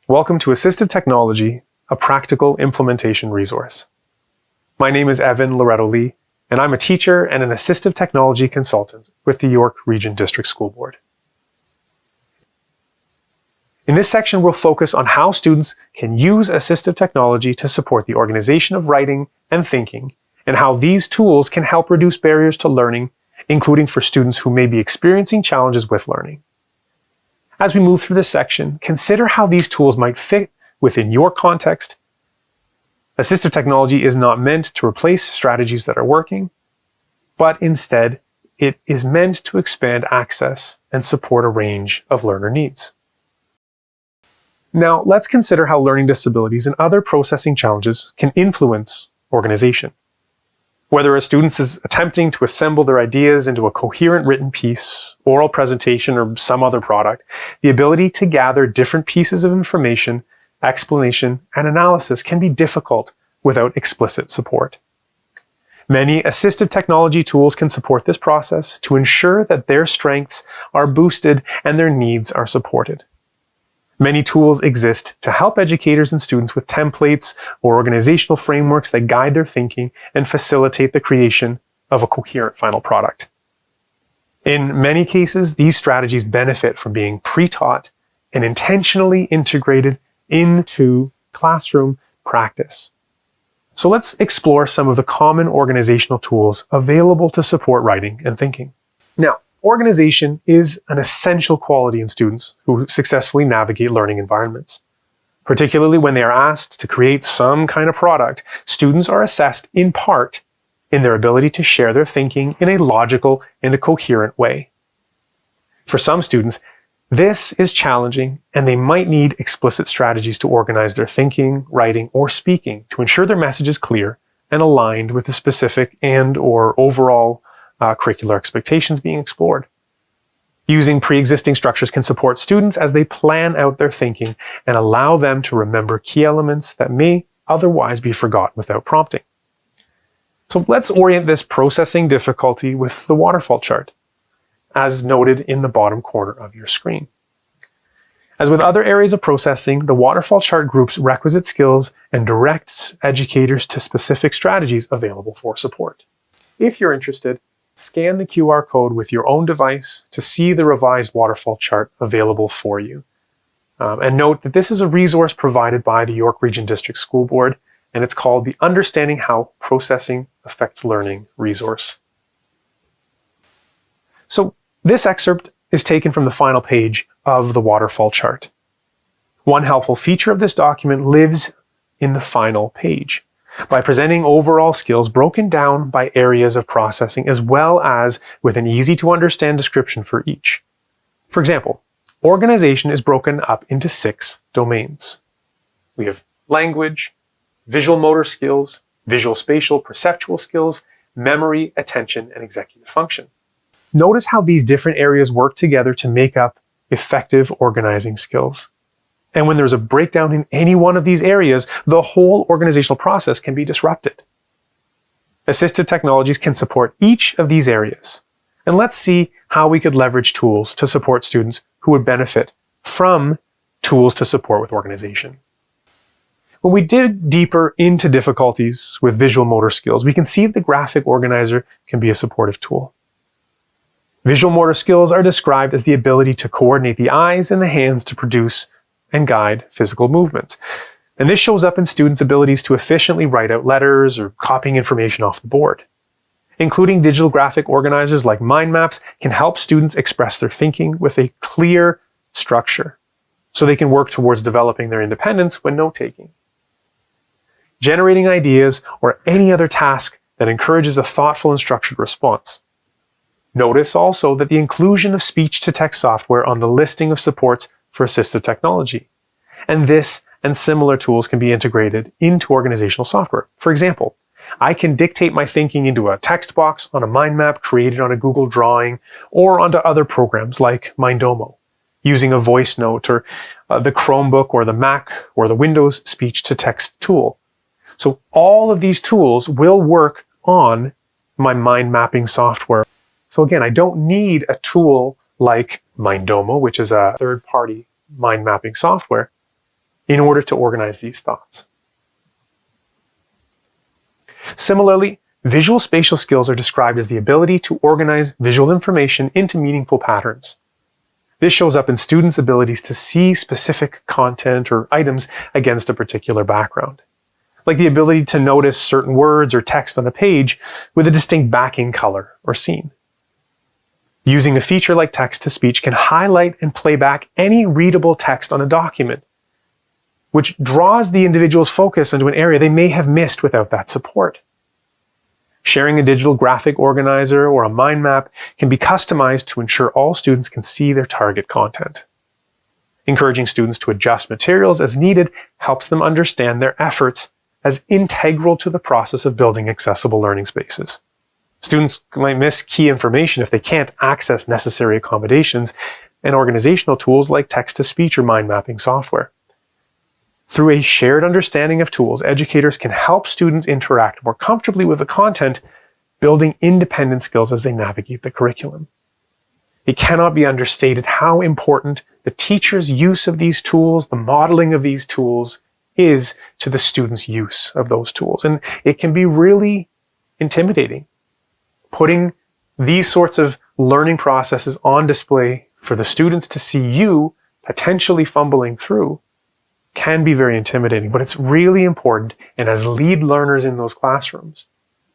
Welcome to Assistive Technology, a practical implementation resource. My name is Evan Loreto-Lee, and I'm a teacher and an Assistive Technology Consultant with the York Region District School Board. In this section, we'll focus on how students can use assistive technology to support the organization of writing and thinking, and how these tools can help reduce barriers to learning, including for students who may be experiencing challenges with learning. As we move through this section, consider how these tools might fit within your context. Assistive technology is not meant to replace strategies that are working, but instead, it is meant to expand access and support a range of learner needs. Now, let's consider how learning disabilities and other processing challenges can influence organization. Whether a student is attempting to assemble their ideas into a coherent written piece, oral presentation, or some other product, the ability to gather different pieces of information, explanation, and analysis can be difficult without explicit support. Many assistive technology tools can support this process to ensure that their strengths are boosted and their needs are supported. Many tools exist to help educators and students with templates or organizational frameworks that guide their thinking and facilitate the creation of a coherent final product. In many cases, these strategies benefit from being pre-taught and intentionally integrated into classroom practice. So let's explore some of the common organizational tools available to support writing and thinking. Now, organization is an essential quality in students who successfully navigate learning environments. Particularly when they are asked to create some kind of product, students are assessed in part in their ability to share their thinking in a logical and a coherent way. For some students, this is challenging, and they might need explicit strategies to organize their thinking, writing, or speaking to ensure their message is clear and aligned with the specific and/or overall curricular expectations being explored. Using pre-existing structures can support students as they plan out their thinking and allow them to remember key elements that may otherwise be forgotten without prompting. So let's orient this processing difficulty with the waterfall chart, as noted in the bottom corner of your screen. As with other areas of processing, the waterfall chart groups requisite skills and directs educators to specific strategies available for support. If you're interested, scan the QR code with your own device to see the revised waterfall chart available for you. And note that this is a resource provided by the York Region District School Board, and it's called the Understanding How Processing Affects Learning resource. So this excerpt is taken from the final page of the waterfall chart. One helpful feature of this document lives in the final page, by presenting overall skills broken down by areas of processing, as well as with an easy-to-understand description for each. For example, organization is broken up into 6 domains. We have language, visual motor skills, visual spatial perceptual skills, memory, attention, and executive function. Notice how these different areas work together to make up effective organizing skills. And when there's a breakdown in any one of these areas, the whole organizational process can be disrupted. Assistive technologies can support each of these areas. And let's see how we could leverage tools to support students who would benefit from tools to support with organization. When we dig deeper into difficulties with visual motor skills, we can see the graphic organizer can be a supportive tool. Visual motor skills are described as the ability to coordinate the eyes and the hands to produce and guide physical movements. And this shows up in students' abilities to efficiently write out letters or copying information off the board. Including digital graphic organizers like mind maps can help students express their thinking with a clear structure, so they can work towards developing their independence when note-taking. Generating ideas or any other task that encourages a thoughtful and structured response. Notice also that the inclusion of speech-to-text software on the listing of supports for assistive technology. And this and similar tools can be integrated into organizational software. For example, I can dictate my thinking into a text box on a mind map created on a Google Drawing or onto other programs like Mindomo, using a voice note or the Chromebook or the Mac or the Windows speech-to-text tool. So all of these tools will work on my mind mapping software. So again, I don't need a tool like Mindomo, which is a third-party mind mapping software. in order to organize these thoughts. Similarly, visual spatial skills are described as the ability to organize visual information into meaningful patterns. This shows up in students' abilities to see specific content or items against a particular background, like the ability to notice certain words or text on a page with a distinct backing color or scene. Using a feature like text-to-speech can highlight and play back any readable text on a document, which draws the individual's focus into an area they may have missed without that support. Sharing a digital graphic organizer or a mind map can be customized to ensure all students can see their target content. Encouraging students to adjust materials as needed helps them understand their efforts as integral to the process of building accessible learning spaces. Students might miss key information if they can't access necessary accommodations and organizational tools like text-to-speech or mind mapping software. Through a shared understanding of tools, educators can help students interact more comfortably with the content, building independent skills as they navigate the curriculum. It cannot be understated how important the teacher's use of these tools, the modeling of these tools, is to the student's use of those tools. And it can be really intimidating. Putting these sorts of learning processes on display for the students to see you potentially fumbling through can be very intimidating, but it's really important. And as lead learners in those classrooms,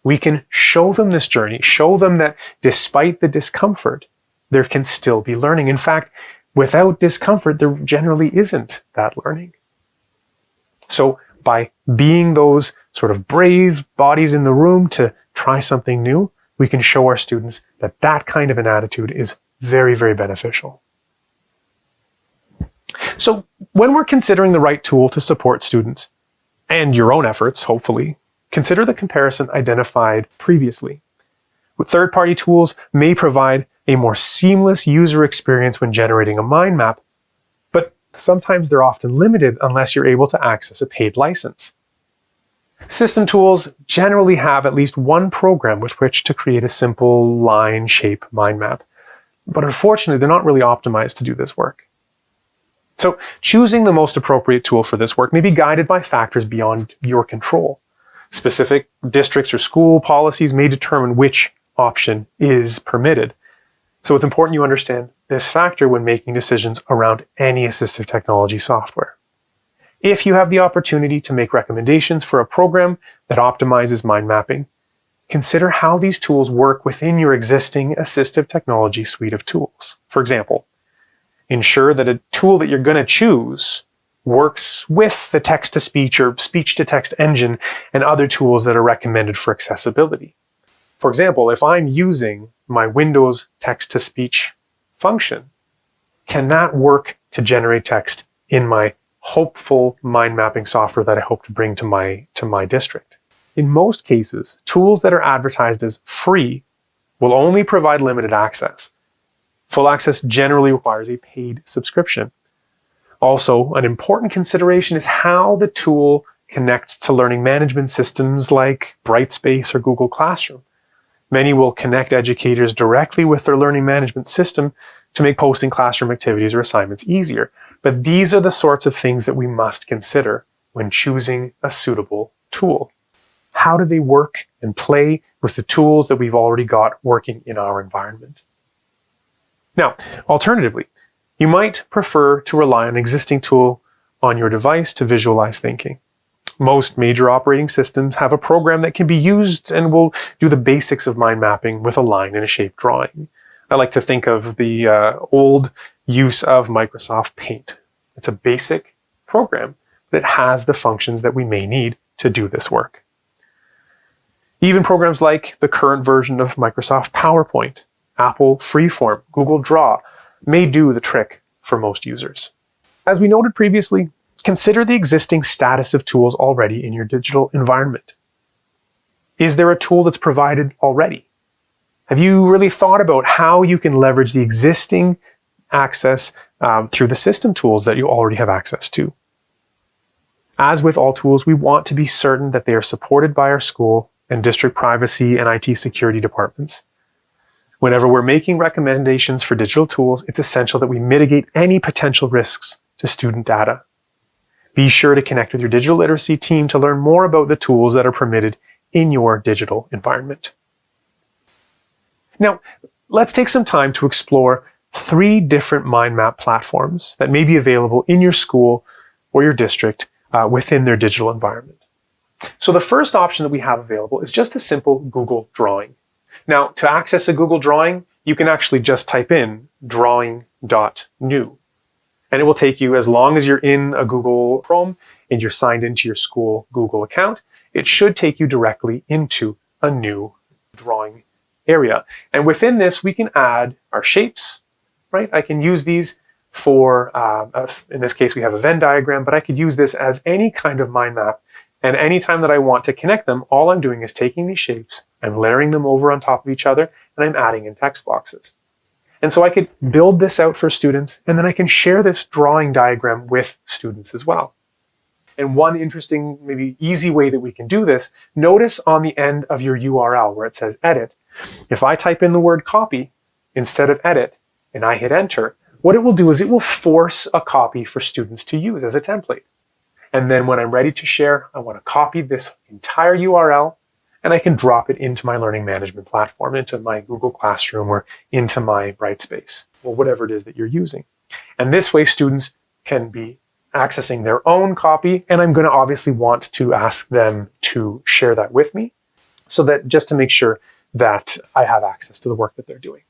we can show them this journey, show them that despite the discomfort, there can still be learning. In fact, without discomfort, there generally isn't that learning. So by being those sort of brave bodies in the room to try something new, we can show our students that that kind of an attitude is very, very beneficial. So when we're considering the right tool to support students, and your own efforts, hopefully, consider the comparison identified previously. Third-party tools may provide a more seamless user experience when generating a mind map, but sometimes they're often limited unless you're able to access a paid license. System tools generally have at least one program with which to create a simple line shape mind map, but unfortunately, they're not really optimized to do this work. So choosing the most appropriate tool for this work may be guided by factors beyond your control. Specific districts or school policies may determine which option is permitted. So it's important you understand this factor when making decisions around any assistive technology software. If you have the opportunity to make recommendations for a program that optimizes mind mapping, consider how these tools work within your existing assistive technology suite of tools. For example, ensure that a tool that you're going to choose works with the text-to-speech or speech-to-text engine and other tools that are recommended for accessibility. For example, if I'm using my Windows text-to-speech function, can that work to generate text in my hopeful mind mapping software that I hope to bring to my district? In most cases, tools that are advertised as free will only provide limited access. Full access generally requires a paid subscription. Also, an important consideration is how the tool connects to learning management systems like Brightspace or Google Classroom. Many will connect educators directly with their learning management system to make posting classroom activities or assignments easier. But these are the sorts of things that we must consider when choosing a suitable tool. How do they work and play with the tools that we've already got working in our environment? Now, alternatively, you might prefer to rely on an existing tool on your device to visualize thinking. Most major operating systems have a program that can be used and will do the basics of mind mapping with a line and a shape drawing. I like to think of the old use of Microsoft Paint. It's a basic program that has the functions that we may need to do this work. Even programs like the current version of Microsoft PowerPoint, Apple Freeform, Google Draw may do the trick for most users. As we noted previously, consider the existing status of tools already in your digital environment. Is there a tool that's provided already? Have you really thought about how you can leverage the existing access through the system tools that you already have access to? As with all tools, we want to be certain that they are supported by our school and district privacy and IT security departments. Whenever we're making recommendations for digital tools, it's essential that we mitigate any potential risks to student data. Be sure to connect with your digital literacy team to learn more about the tools that are permitted in your digital environment. Now, let's take some time to explore 3 different mind map platforms that may be available in your school or your district within their digital environment. So the first option that we have available is just a simple Google Drawing. Now, to access a Google Drawing, you can actually just type in drawing.new. And it will take you, as long as you're in a Google Chrome and you're signed into your school Google account, it should take you directly into a new drawing area. And within this, we can add our shapes, right? I can use these for, in this case, we have a Venn diagram, but I could use this as any kind of mind map. And anytime that I want to connect them, all I'm doing is taking these shapes, I'm layering them over on top of each other, and I'm adding in text boxes. And so I could build this out for students, and then I can share this drawing diagram with students as well. And one interesting, maybe easy way that we can do this, notice on the end of your URL where it says edit, if I type in the word copy instead of edit, and I hit enter, what it will do is it will force a copy for students to use as a template. And then when I'm ready to share, I want to copy this entire URL, and I can drop it into my learning management platform, into my Google Classroom or into my Brightspace, or whatever it is that you're using. And this way students can be accessing their own copy, and I'm going to obviously want to ask them to share that with me, so that just to make sure that I have access to the work that they're doing.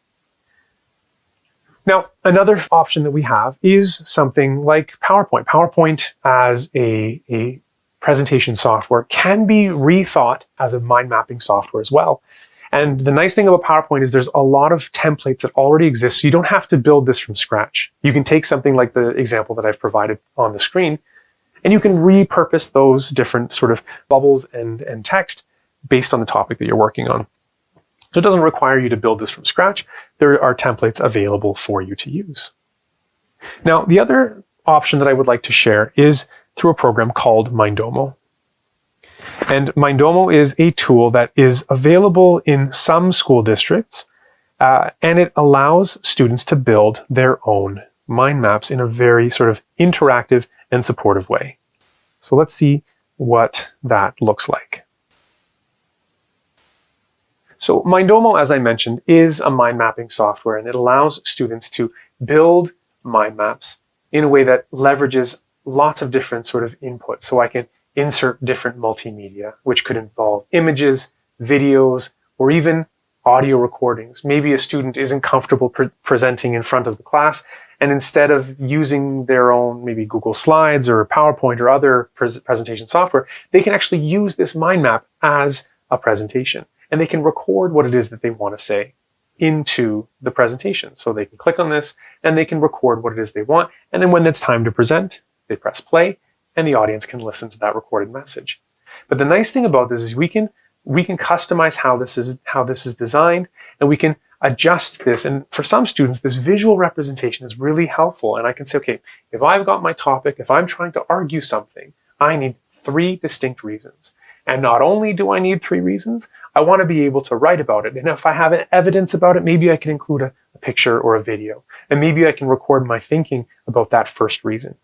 Now, another option that we have is something like PowerPoint. PowerPoint as a presentation software can be rethought as a mind mapping software as well. And the nice thing about PowerPoint is there's a lot of templates that already exist, so you don't have to build this from scratch. You can take something like the example that I've provided on the screen, and you can repurpose those different sort of bubbles and text based on the topic that you're working on. So it doesn't require you to build this from scratch. There are templates available for you to use. Now, the other option that I would like to share is through a program called Mindomo. And Mindomo is a tool that is available in some school districts, and it allows students to build their own mind maps in a very sort of interactive and supportive way. So let's see what that looks like. So Mindomo, as I mentioned, is a mind mapping software, and it allows students to build mind maps in a way that leverages lots of different sort of inputs. So I can insert different multimedia, which could involve images, videos, or even audio recordings. Maybe a student isn't comfortable presenting in front of the class, and instead of using their own maybe Google Slides or PowerPoint or other presentation software, they can actually use this mind map as a presentation. And they can record what it is that they want to say into the presentation. So they can click on this and they can record what it is they want. And then when it's time to present, they press play and the audience can listen to that recorded message. But the nice thing about this is we can customize how this is designed, and we can adjust this. And for some students, this visual representation is really helpful. And I can say, okay, if I've got my topic, if I'm trying to argue something, I need 3 distinct reasons. And not only do I need 3 reasons, I want to be able to write about it. And if I have evidence about it, maybe I can include a picture or a video. And maybe I can record my thinking about that first reason.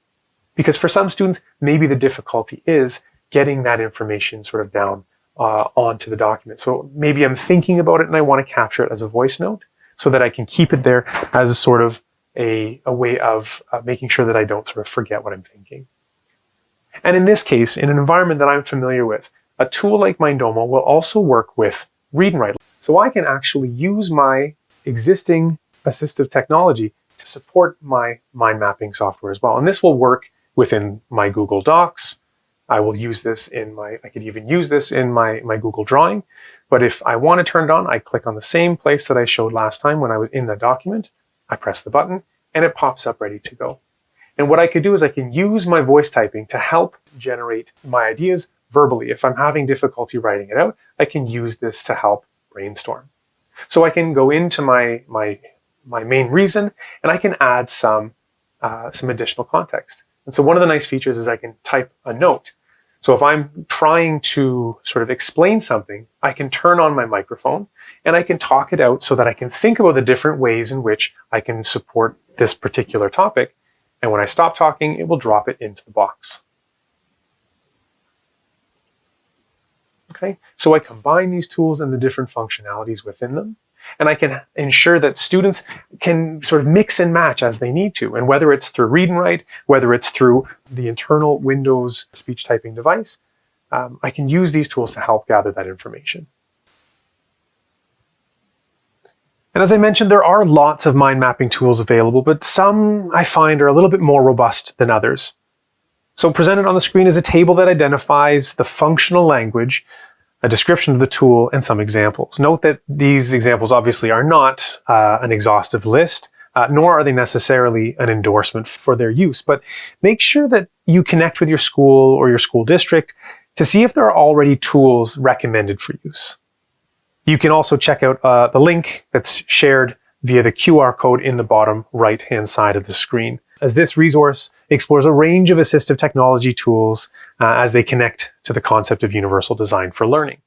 Because for some students, maybe the difficulty is getting that information sort of down onto the document. So maybe I'm thinking about it and I want to capture it as a voice note so that I can keep it there as a sort of a way of making sure that I don't sort of forget what I'm thinking. And in this case, in an environment that I'm familiar with, a tool like Mindomo will also work with read and write. So I can actually use my existing assistive technology to support my mind mapping software as well. And this will work within my Google Docs. I will use this I could even use this in my Google Drawing. But if I want to turn it on, I click on the same place that I showed last time when I was in the document. I press the button and it pops up ready to go. And what I could do is I can use my voice typing to help generate my ideas verbally. If I'm having difficulty writing it out, I can use this to help brainstorm. So I can go into my main reason and I can add some additional context. And so one of the nice features is I can type a note. So if I'm trying to sort of explain something, I can turn on my microphone and I can talk it out so that I can think about the different ways in which I can support this particular topic. And when I stop talking, it will drop it into the box. Okay, so I combine these tools and the different functionalities within them, and I can ensure that students can sort of mix and match as they need to. And whether it's through read and write, whether it's through the internal Windows speech typing device, I can use these tools to help gather that information. And as I mentioned, there are lots of mind mapping tools available, but some I find are a little bit more robust than others. So presented on the screen is a table that identifies the functional language, a description of the tool, and some examples. Note that these examples obviously are not an exhaustive list, nor are they necessarily an endorsement for their use, but make sure that you connect with your school or your school district to see if there are already tools recommended for use. You can also check out the link that's shared via the QR code in the bottom right-hand side of the screen, as this resource explores a range of assistive technology tools as they connect to the concept of universal design for learning.